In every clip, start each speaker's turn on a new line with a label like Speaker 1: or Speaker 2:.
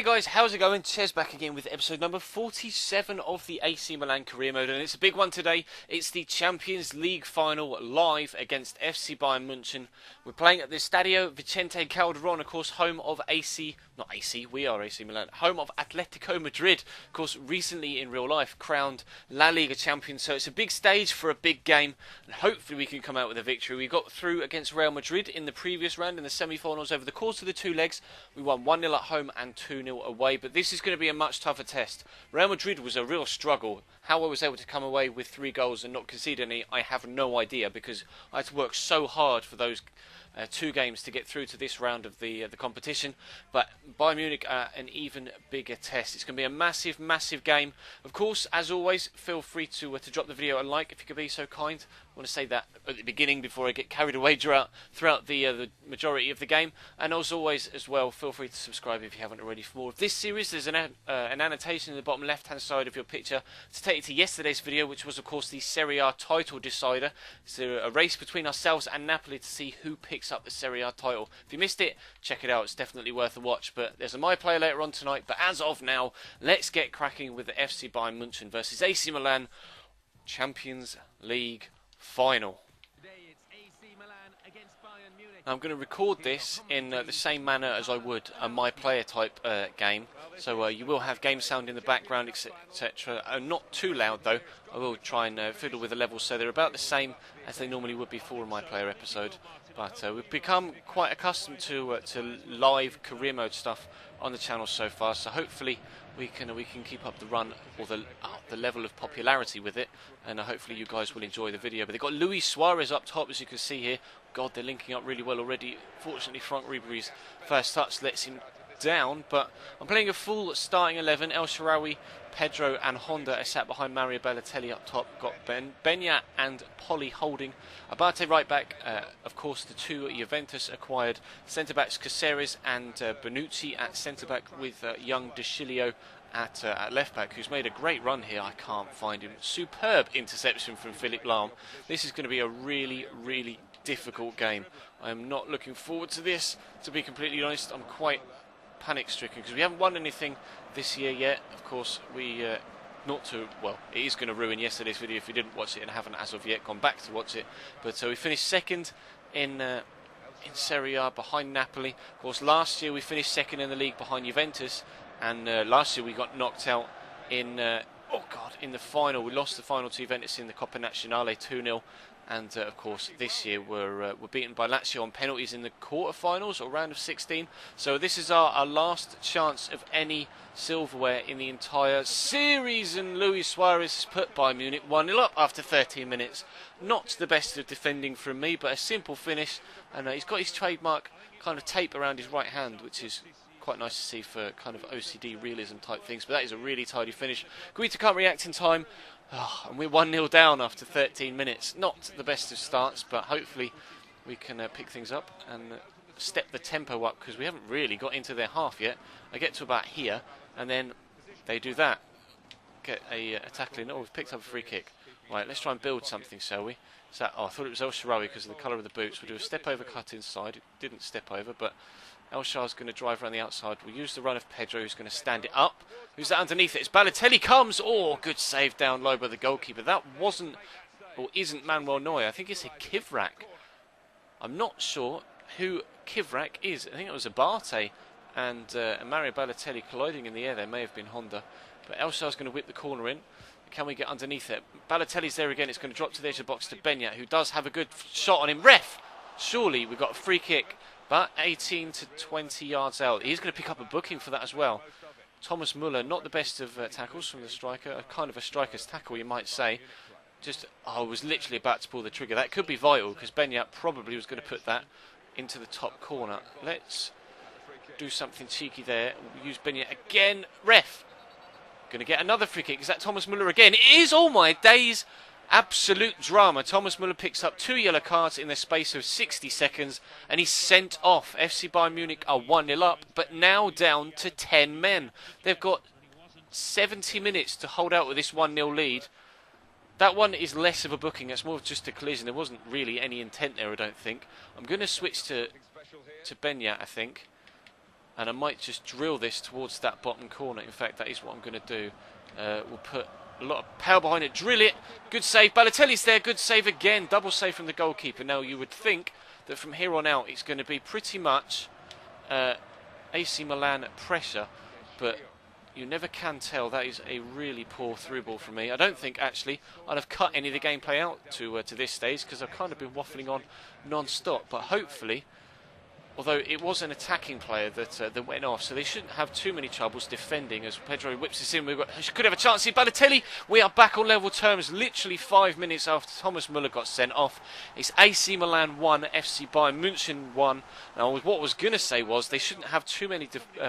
Speaker 1: Hey guys, how's it going? Ches back again with episode number 47 of the AC Milan career mode, and it's a big one today. It's the Champions League final live against FC Bayern München. We're playing at the Stadio Vicente Calderon, of course, home of we are AC Milan, home of Atletico Madrid, of course, recently in real life crowned La Liga champion. So it's a big stage for a big game, and hopefully we can come out with a victory. We got through against Real Madrid in the previous round in the semi-finals. Over the course of the two legs, we won 1-0 at home and 2-0 away, but this is going to be a much tougher test. Real Madrid was a real struggle. How I was able to come away with 3 goals and not concede any, I have no idea, because I had to work so hard for those 2 games to get through to this round of the competition. But Bayern Munich an even bigger test. It's going to be a massive game. Of course, as always, feel free to drop the video a like if you could be so kind. I want to say that at the beginning before I get carried away throughout the majority of the game. And as always, as well, feel free to subscribe if you haven't already for more of this series. There's an annotation in the bottom left-hand side of your picture to take you to yesterday's video, which was, of course, the Serie A title decider. It's a race between ourselves and Napoli to see who picks up the Serie A title. If you missed it, check it out. It's definitely worth a watch. But there's a My Player later on tonight. But as of now, let's get cracking with the FC Bayern München versus AC Milan Champions League final. I'm going to record this in the same manner as I would a My Player type game, so you will have game sound in the background, etc. Not too loud though. I will try and fiddle with the levels so they're about the same as they normally would be for a My Player episode. But we've become quite accustomed to live career mode stuff on the channel so far, so hopefully we can keep up the run or the level of popularity with it, and hopefully you guys will enjoy the video. But they've got Luis Suarez up top, as you can see here. God, they're linking up really well already. Fortunately, Frank Ribery's first touch lets him down, but I'm playing a full starting 11. El Shaarawy, Pedro and Honda are sat behind Mario Balotelli up top. Got Benya and Poli holding. Abate right back. Of course, the 2 Juventus acquired centre-backs Caceres and Bonucci at centre-back, with young De Chilio at left-back, who's made a great run here. I can't find him. Superb interception from Philipp Lahm. This is going to be a really difficult game. I am not looking forward to this, to be completely honest. I'm quite panic-stricken because we haven't won anything this year yet. Of course, it is going to ruin yesterday's video if you didn't watch it and haven't as of yet gone back to watch it. But we finished second in Serie A behind Napoli. Of course, last year we finished second in the league behind Juventus, and last year we got knocked out in the final. We lost the final to Juventus in the Coppa Nazionale 2-0. And of course, this year we're beaten by Lazio on penalties in the quarterfinals or round of 16. So this is our last chance of any silverware in the entire series. And Luis Suarez has put Bayern Munich 1-0 up after 13 minutes. Not the best of defending from me, but a simple finish. And he's got his trademark kind of tape around his right hand, which is quite nice to see for kind of OCD realism type things. But that is a really tidy finish. Guita can't react in time. And we're 1-0 down after 13 minutes. Not the best of starts, but hopefully we can pick things up and step the tempo up, because we haven't really got into their half yet. I get to about here, and then they do that. Get a tackle in. Oh, we've picked up a free kick. Right, let's try and build something, shall we? I thought it was El Shaarawy because of the colour of the boots. We'll do a step-over cut inside. It didn't step over, but El Shaarawy's going to drive around the outside. We'll use the run of Pedro, who's going to stand it up. Who's that underneath it? It's Balotelli comes. Oh, good save down low by the goalkeeper. That wasn't, or isn't, Manuel Neuer. I think it's a Kivrak. I'm not sure who Kivrak is. I think it was Abate and Mario Balotelli colliding in the air. There may have been Honda. But El Shaarawy's going to whip the corner in. Can we get underneath it? Balotelli's there again. It's going to drop to the edge of the box to Benya, who does have a good shot on him. Ref! Surely we've got a free kick, but 18 to 20 yards out. He's going to pick up a booking for that as well. Thomas Müller, not the best of tackles from the striker. Kind of a striker's tackle, you might say. I was literally about to pull the trigger. That could be vital, because Benya probably was going to put that into the top corner. Let's do something cheeky there. We'll use Benya again. Ref! Going to get another free kick. Is that Thomas Müller again? It is! All my days! Absolute drama. Thomas Müller picks up 2 yellow cards in the space of 60 seconds, and he's sent off. FC Bayern Munich are 1-0 up, but now down to 10 men. They've got 70 minutes to hold out with this 1-0 lead. That one is less of a booking. It's more of just a collision. There wasn't really any intent there, I don't think. I'm going to switch to Benya, I think. and I might just drill this towards that bottom corner. In fact, that is what I'm going to do. We'll put a lot of power behind it, drill it. Good save. Balotelli's there. Good save again. Double save from the goalkeeper. Now, you would think that from here on out, it's going to be pretty much AC Milan pressure, but you never can tell. That is a really poor through ball from me. I don't think, actually, I'd have cut any of the gameplay out to this stage, because I've kind of been waffling on non-stop. But hopefully, although it was an attacking player that went off, so they shouldn't have too many troubles defending. As Pedro whips this in, could have a chance here. Balotelli, we are back on level terms literally 5 minutes after Thomas Muller got sent off. It's AC Milan 1, FC Bayern München 1. Now, what I was going to say was they shouldn't have too many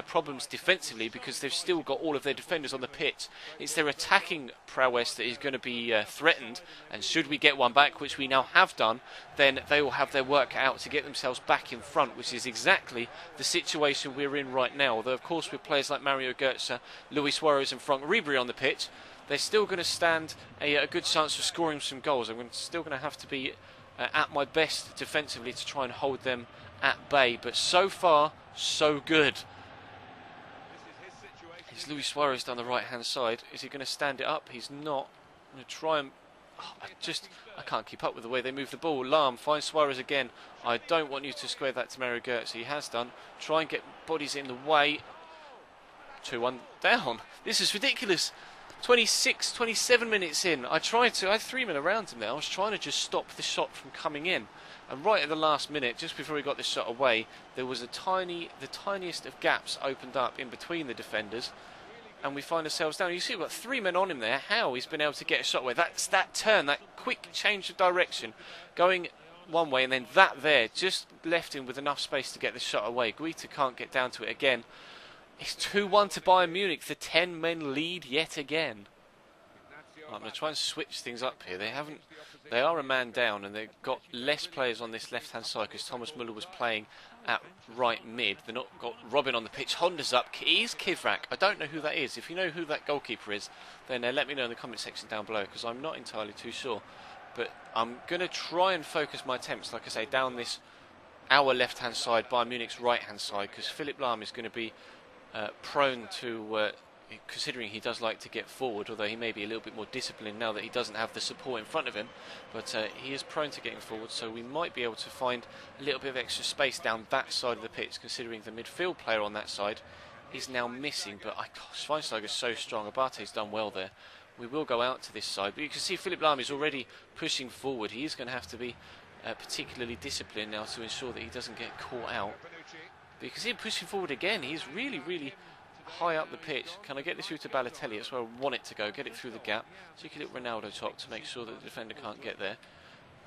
Speaker 1: problems defensively, because they've still got all of their defenders on the pitch. It's their attacking prowess that is going to be threatened, and should we get one back, which we now have done, then they will have their work out to get themselves back in front, which is exactly the situation we're in right now. Although, of course, with players like Mario Götze, Luis Suarez and Franck Ribéry on the pitch, they're still going to stand a good chance of scoring some goals. I'm still going to have to be at my best defensively to try and hold them at bay. But so far, so good. Is Luis Suarez down the right-hand side? Is he going to stand it up? He's not. I'm going to try and... I can't keep up with the way they move the ball. Lahm finds Suarez again. I don't want you to square that to Mario Götze. He has done. Try and get bodies in the way. 2-1 down. This is ridiculous. 26, 27 minutes in. I had 3 men around him there. I was trying to just stop the shot from coming in. And right at the last minute, just before we got this shot away, there was the tiniest of gaps opened up in between the defenders. And we find ourselves down. You see, we've got 3 men on him there. How he's been able to get a shot away. That's that turn, that quick change of direction, going one way, and then that there just left him with enough space to get the shot away. Guita can't get down to it again. It's 2-1 to Bayern Munich. The 10-men lead yet again. I'm going to try and switch things up here. They are a man down, and they've got less players on this left-hand side, because Thomas Muller was playing at right mid. They've not got Robin on the pitch. Honda's up. He's Kivrak. I don't know who that is. If you know who that goalkeeper is, then let me know in the comment section down below, because I'm not entirely too sure. But I'm going to try and focus my attempts, like I say, down this our left-hand side, Bayern Munich's right-hand side, because Philipp Lahm is going to be prone to... considering he does like to get forward, although he may be a little bit more disciplined now that he doesn't have the support in front of him, but he is prone to getting forward, so we might be able to find a little bit of extra space down that side of the pitch, considering the midfield player on that side is now missing. But Schweinsteiger is so strong. Abate's done well there. We will go out to this side, but you can see Philipp Lahm is already pushing forward. He is going to have to be particularly disciplined now to ensure that he doesn't get caught out. But you can see him pushing forward again. He's really high up the pitch. Can I get this through to Balotelli? That's where I want it to go. Get it through the gap. Cheeky little Ronaldo top to make sure that the defender can't get there.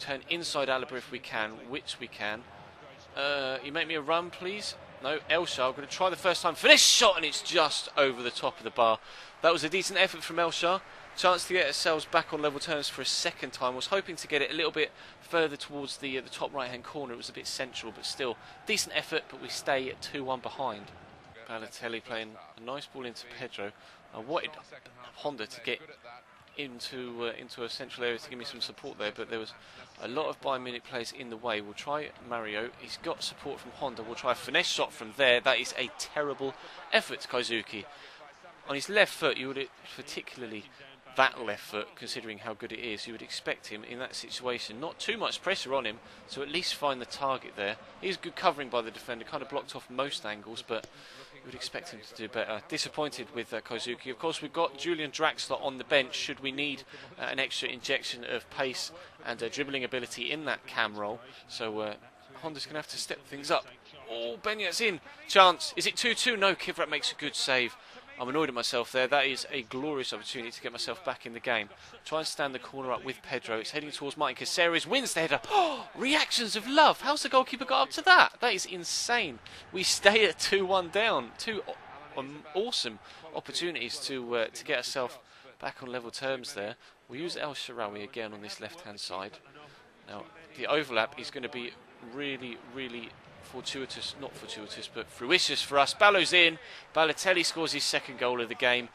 Speaker 1: Turn inside Alaba if we can, which we can. You make me a run, please. No, Elshar. I'm going to try the first time. Finish shot, and it's just over the top of the bar. That was a decent effort from Elshar. Chance to get ourselves back on level terms for a second time. Was hoping to get it a little bit further towards the top right-hand corner. It was a bit central, but still decent effort. But we stay at 2-1 behind. Balotelli playing a nice ball into Pedro. I wanted Honda to get into a central area to give me some support there, but there was a lot of Bayern Munich players in the way. We'll try Mario. He's got support from Honda. We'll try a finesse shot from there. That is a terrible effort, Koizuki. On his left foot, you would, particularly that left foot, considering how good it is, you would expect him in that situation. Not too much pressure on him, so at least find the target there. He's good covering by the defender, kind of blocked off most angles, but you would expect him to do better. Disappointed with Koizuki. Of course, we've got Julian Draxler on the bench should we need an extra injection of pace and dribbling ability in that cam role. So Honda's going to have to step things up. Oh, Benyat's in. Chance. Is it 2-2? No, Kivrak makes a good save. I'm annoyed at myself there. That is a glorious opportunity to get myself back in the game. Try and stand the corner up with Pedro. It's heading towards Martin Caceres. Wins the header. Oh, reactions of love. How's the goalkeeper got up to that? That is insane. We stay at 2-1 down. Two awesome opportunities to get ourselves back on level terms there. We'll use El Shaarawy again on this left-hand side. Now, the overlap is going to be really fortuitous, not fortuitous, but fruitious for us. Ballo's in. Balotelli scores his second goal of the game.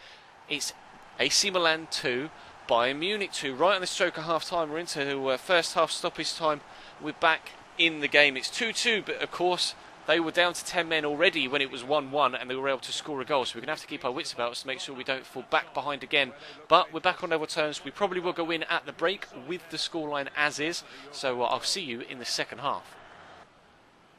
Speaker 1: It's AC Milan 2, Bayern Munich 2. Right on the stroke of half-time. We're into first half stoppage time. We're back in the game. It's 2-2, but of course, They were down to 10 men already when it was 1-1 and they were able to score a goal. So we're going to have to keep our wits about us to make sure we don't fall back behind again. But we're back on level terms. We probably will go in at the break with the scoreline as is. So I'll see you in the second half.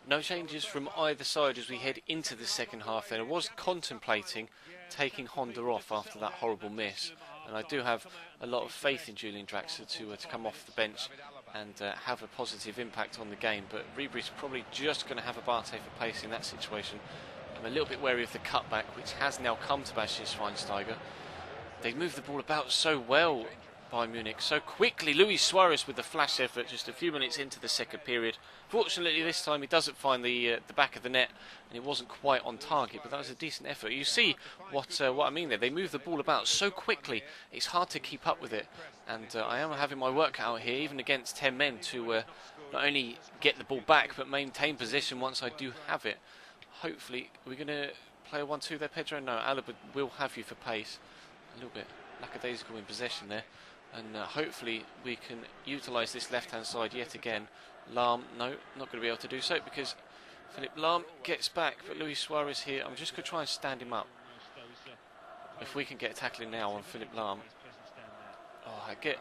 Speaker 1: No changes from either side as we head into the second half then. I was contemplating taking Honda off after that horrible miss. And I do have a lot of faith in Julian Draxler to come off the bench and have a positive impact on the game. But Ribery's probably just going to have a Barthe for pace in that situation. I'm a little bit wary of the cutback, which has now come to Bastian Schweinsteiger. They move the ball about so well, Bayern Munich, so quickly. Luis Suarez with the flash effort just a few minutes into the second period. Fortunately this time he doesn't find the back of the net and it wasn't quite on target, but that was a decent effort. You see what I mean there. They move the ball about so quickly it's hard to keep up with it, and I am having my work cut out here even against 10 men to not only get the ball back but maintain position once I do have it. Hopefully we're going to play a 1-2 there, Pedro. No, Alaba will have you for pace. A little bit lackadaisical in possession there. And hopefully we can utilise this left-hand side yet again. Lahm, no, not going to be able to do so because Philipp Lahm gets back. But Luis Suarez here, I'm just going to try and stand him up. If we can get a tackling now on Philipp Lahm. Oh, I get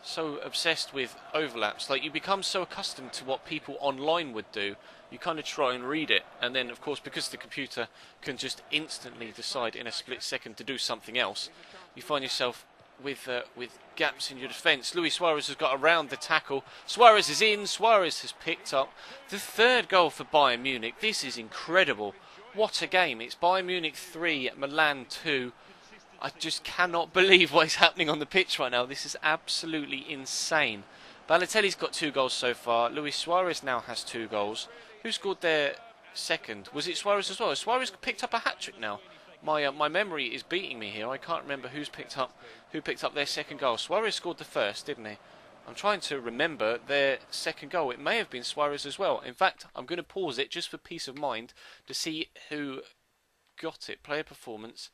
Speaker 1: so obsessed with overlaps. Like, you become so accustomed to what people online would do, you kind of try and read it. And then, of course, because the computer can just instantly decide in a split second to do something else, you find yourself with gaps in your defence. Luis Suarez has got around the tackle. Suarez is in. Suarez has picked up the third goal for Bayern Munich. This is incredible. What a game. It's Bayern Munich 3, Milan 2. I just cannot believe what is happening on the pitch right now. This is absolutely insane. Balotelli's got 2 goals so far. Luis Suarez now has 2 goals. Who scored their second? Was it Suarez as well? Suarez picked up a hat-trick now. My memory is beating me here. I can't remember who picked up their second goal. Suarez scored the first, didn't he? I'm trying to remember their second goal. It may have been Suarez as well. In fact, I'm going to pause it just for peace of mind to see who got it. Player performance.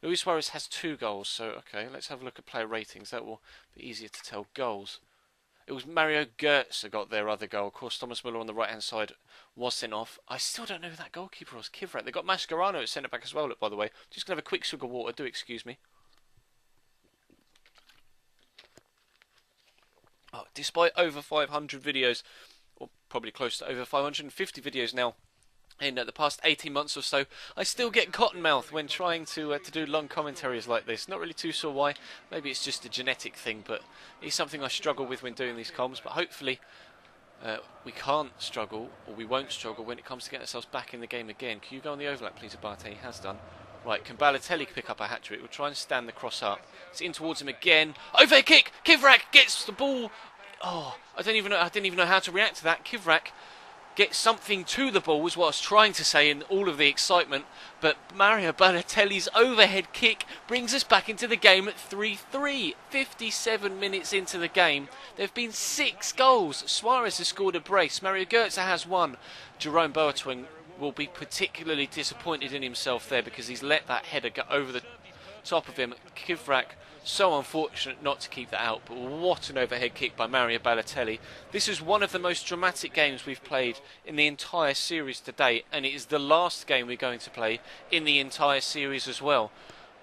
Speaker 1: Luis Suarez has 2 goals. So, okay, let's have a look at player ratings. That will be easier to tell. Goals. It was Mario Götze who got their other goal. Of course, Thomas Müller on the right-hand side was sent off. I still don't know who that goalkeeper was. Kivrak. They got Mascherano at centre-back as well, look, by the way. Just going to have a quick swig of water. Do excuse me. Oh, despite over 500 videos, or probably close to over 550 videos now, in the past 18 months or so, I still get cottonmouth when trying to do long commentaries like this. Not really too sure why. Maybe it's just a genetic thing, but it's something I struggle with when doing these comms. But hopefully we can't struggle, or we won't struggle when it comes to getting ourselves back in the game again. Can you go on the overlap, please, Barthe? He has done. Right, can Balotelli pick up a hat-trick? We'll try and stand the cross up. It's in towards him again. Overhead kick! Kivrak gets the ball. Oh, I didn't even know how to react to that. Kivrak gets something to the ball, is what I was trying to say in all of the excitement. But Mario Balotelli's overhead kick brings us back into the game at 3-3. 57 minutes into the game. There have been 6 goals. Suarez has scored a brace. Mario Götze has 1. Jerome Boateng will be particularly disappointed in himself there because he's let that header go over the top of him. Kivrak, so unfortunate not to keep that out, but what an overhead kick by Mario Balotelli. This is one of the most dramatic games we've played in the entire series to date, and it is the last game we're going to play in the entire series as well.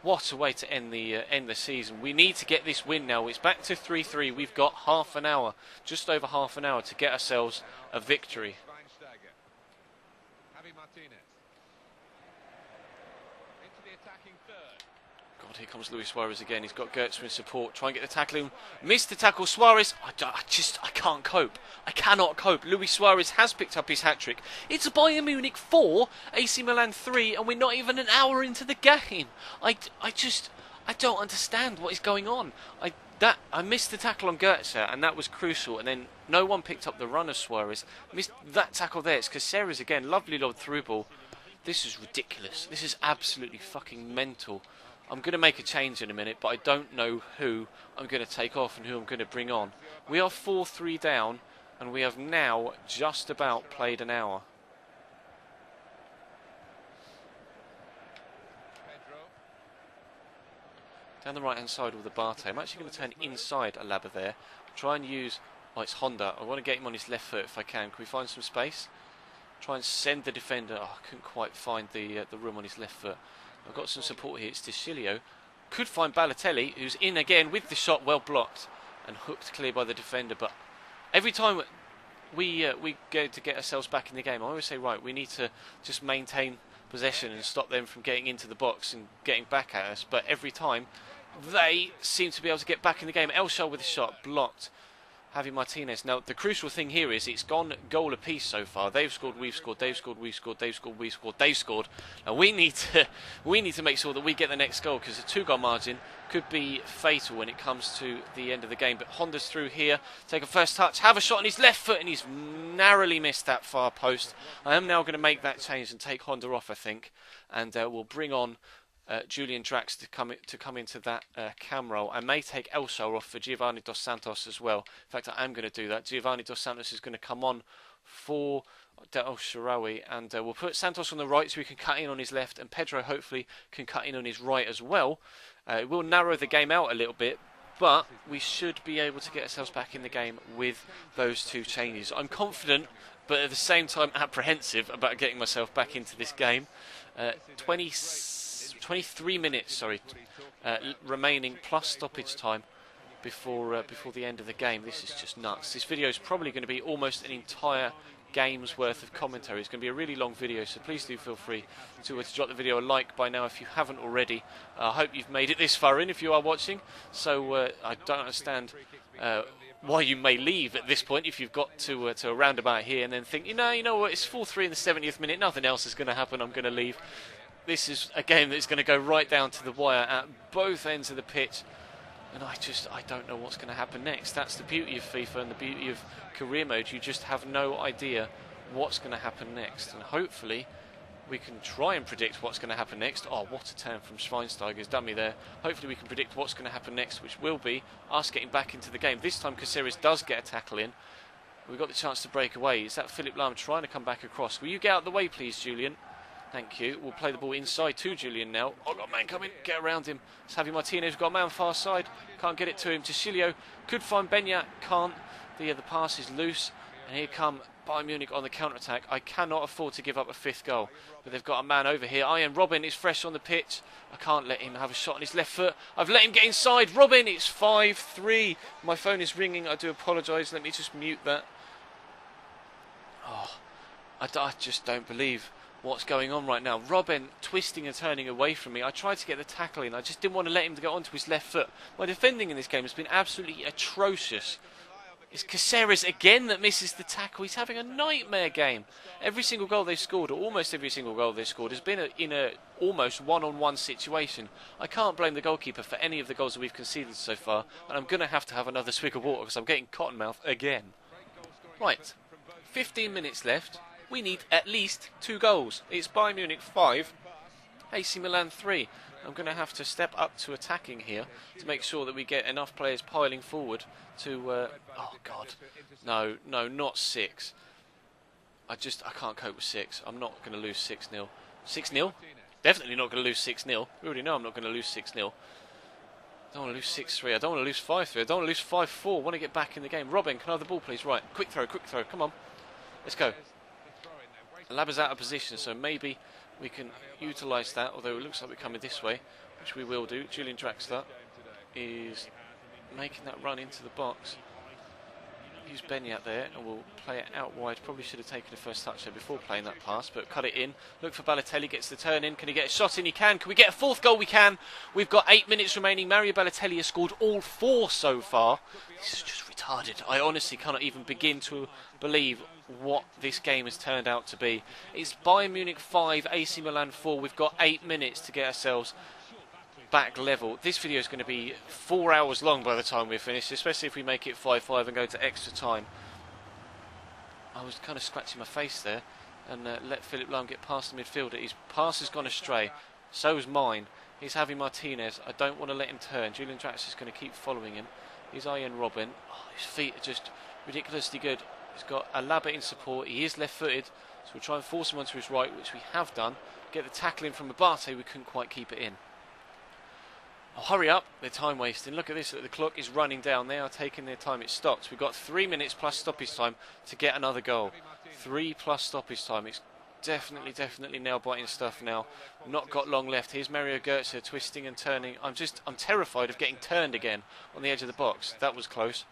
Speaker 1: What a way to end the season. We need to get this win now. It's back to 3-3. We've got half an hour, just over half an hour, to get ourselves a victory. God, here comes Luis Suarez again. He's got Götze in support. Try and get the tackle in. Missed the tackle. Suarez. I can't cope. I cannot cope. Luis Suarez has picked up his hat-trick. It's Bayern Munich 4, AC Milan 3, and we're not even an hour into the game. I don't understand what is going on. I missed the tackle on Götze, and that was crucial. And then no one picked up the run of Suarez. Missed that tackle there. It's Caceres again. Lovely lob through ball. This is ridiculous. This is absolutely fucking mental. I'm going to make a change in a minute, but I don't know who I'm going to take off and who I'm going to bring on. We are 4-3 down, and we have now just about played an hour. Down the right-hand side with the Barthe. I'm actually going to turn inside Alaba there. Try and use... Oh, it's Honda. I want to get him on his left foot if I can. Can we find some space? try and send the defender. Oh, I couldn't quite find the room on his left foot. I've got some support here. It's Ticilio. Could find Balotelli, who's in again with the shot, well blocked and hooked clear by the defender. But every time we go to get ourselves back in the game, I always say, right, we need to just maintain possession and stop them from getting into the box and getting back at us. But every time they seem to be able to get back in the game. Elshal with a shot blocked. Javi Martinez. Now the crucial thing here is it's gone goal apiece so far. They've scored, we've scored, they've scored, we've scored, they've scored, we've scored, they've scored. Now we need to make sure that we get the next goal, because a 2-goal margin could be fatal when it comes to the end of the game. But Honda's through here, take a first touch, have a shot on his left foot, and he's narrowly missed that far post. I am now going to make that change and take Honda off, I think, and we'll bring on Julian Drax to come into that cam role. I may take Elshal off for Giovanni Dos Santos as well. In fact, I am going to do that. Giovanni Dos Santos is going to come on for Del Sharawi, and we'll put Santos on the right so we can cut in on his left, and Pedro hopefully can cut in on his right as well. It will narrow the game out a little bit, but we should be able to get ourselves back in the game with those two changes. I'm confident, but at the same time apprehensive about getting myself back into this game. 23 minutes, remaining plus stoppage time before the end of the game. This is just nuts. This video is probably going to be almost an entire game's worth of commentary. It's going to be a really long video, so please do feel free to drop the video a like by now if you haven't already. I hope you've made it this far in if you are watching. So I don't understand why you may leave at this point if you've got to a roundabout here and then think, you know what, it's 4-3 in the 70th minute, nothing else is going to happen, I'm going to leave. This is a game that's going to go right down to the wire at both ends of the pitch, and I don't know what's going to happen next. That's the beauty of FIFA and the beauty of career mode. You just have no idea what's going to happen next, and hopefully we can try and predict what's going to happen next. Oh, what a turn from Schweinsteiger's done me there. Hopefully we can predict what's going to happen next, which will be us getting back into the game. This time Caceres does get a tackle in. We've got the chance to break away. Is that Philipp Lahm trying to come back across? Will you get out of the way, please, Julian? Thank you. We'll play the ball inside to Julian now. Oh, got a man coming. Get around him. It's Javi Martinez. We've got a man far side. Can't get it to him. Ticilio could find Benyat. Can't. The pass is loose. And here come Bayern Munich on the counter-attack. I cannot afford to give up a 5th goal. But they've got a man over here. Arjen Robben is fresh on the pitch. I can't let him have a shot on his left foot. I've let him get inside. Robben, it's 5-3. My phone is ringing. I do apologise. Let me just mute that. Oh, I just don't believe what's going on right now. Robben twisting and turning away from me. I tried to get the tackle in. I just didn't want to let him get onto his left foot. My defending in this game has been absolutely atrocious. It's Caceres again that misses the tackle. He's having a nightmare game. Every single goal they've scored, or almost every single goal they've scored, has been in a almost one-on-one situation. I can't blame the goalkeeper for any of the goals that we've conceded so far, and I'm going to have another swig of water because I'm getting cottonmouth again. Right, 15 minutes left. We need at least 2 goals. It's Bayern Munich 5, AC Milan 3. I'm going to have to step up to attacking here to make sure that we get enough players piling forward to... oh, God. No, not 6. I can't cope with 6. I'm not going to lose 6-0. 6-0? Definitely not going to lose 6-0. We already know I'm not going to lose 6-0. I don't want to lose 6-3. I don't want to lose 5-3. I don't want to lose 5-4. I want to get back in the game. Robin, can I have the ball, please? Right, quick throw. Come on. Let's go. Laba's out of position, so maybe we can utilise that, although it looks like we're coming this way, which we will do. Julian Draxler is making that run into the box. Use Benyat there, and we'll play it out wide. Probably should have taken the first touch there before playing that pass, but cut it in. Look for Balotelli, gets the turn in. Can he get a shot in? He can. Can we get a 4th goal? We can. We've got 8 minutes remaining. Mario Balotelli has scored all 4 so far. This is just retarded. I honestly cannot even begin to believe what this game has turned out to be. It's Bayern Munich 5, AC Milan 4. We've got 8 minutes to get ourselves back level. This video is going to be 4 hours long by the time we're finished, especially if we make it 5-5 and go to extra time. I was kind of scratching my face there and let Philipp Lahm get past the midfielder. His pass has gone astray. So is mine. He's Javi Martinez. I don't want to let him turn. Julian Drax is going to keep following him. He's Arjen Robben. Oh, his feet are just ridiculously good. He's got Alaba in support. He is left-footed, so we'll try and force him onto his right, which we have done. Get the tackle in from Abate. We couldn't quite keep it in. Oh, hurry up, they're time wasting. Look at this, the clock is running down. They are taking their time, it stops. We've got 3 minutes plus stoppage time to get another goal. 3 plus stoppage time. It's definitely nail-biting stuff now. Not got long left. Here's Mario Götze twisting and turning. I'm terrified of getting turned again on the edge of the box. That was close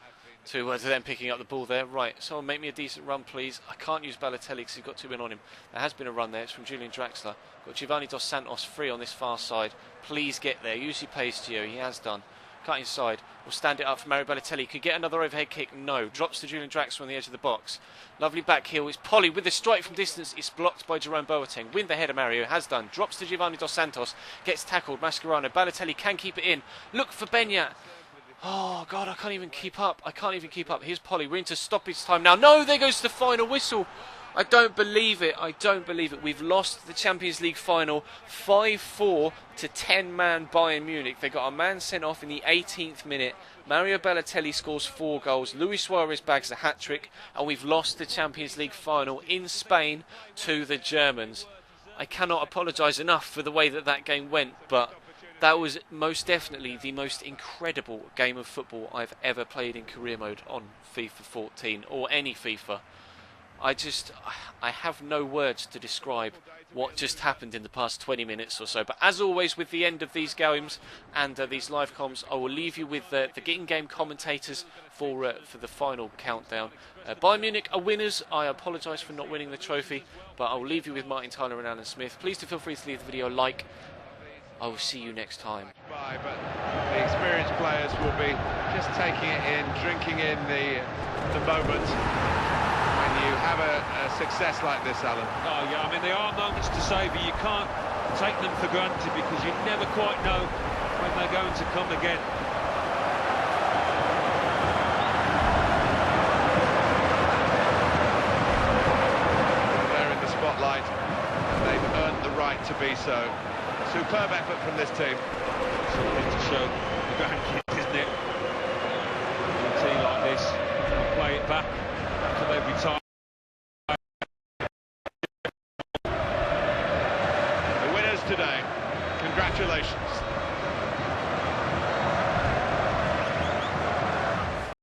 Speaker 1: to them picking up the ball there. Right, someone make me a decent run, please. I can't use Balotelli because he's got 2 men on him. There has been a run there. It's from Julian Draxler. Got Giovanni Dos Santos free on this far side. Please get there. Use your pace, Gio. He has done. Cut inside. We'll stand it up for Mario Balotelli. Could get another overhead kick. No. Drops to Julian Draxler on the edge of the box. Lovely back heel. It's Polly with the strike from distance. It's blocked by Jerome Boateng. Win the header, Mario. Has done. Drops to Giovanni Dos Santos. Gets tackled. Mascherano. Balotelli can keep it in. Look for Benyat. Oh, God, I can't even keep up. Here's Polly. We're into stoppage time now. No, there goes the final whistle. I don't believe it. We've lost the Champions League final 5-4 to 10-man Bayern Munich. They got a man sent off in the 18th minute. Mario Balotelli scores 4 goals. Luis Suarez bags a hat-trick. And we've lost the Champions League final in Spain to the Germans. I cannot apologise enough for the way that game went, but that was most definitely the most incredible game of football I've ever played in career mode on FIFA 14 or any FIFA. I have no words to describe what just happened in the past 20 minutes or so. But as always, with the end of these games and these live comms, I will leave you with the in-game commentators for the final countdown. Bayern Munich are winners. I apologise for not winning the trophy, but I will leave you with Martin Tyler and Alan Smith. Please do feel free to leave the video a like. I will see you next time.
Speaker 2: But the experienced players will be just taking it in, drinking in the moment. When you have a success like this, Alan.
Speaker 3: Oh yeah, I mean there are moments to savour. You can't take them for granted because you never quite know when they're going to come again.
Speaker 2: They're in the spotlight and they've earned the right to be so. Superb effort from this team.
Speaker 3: Something to show the grandkids, isn't it? A team like this, they'll play it back until they retire.
Speaker 2: The winners today, congratulations.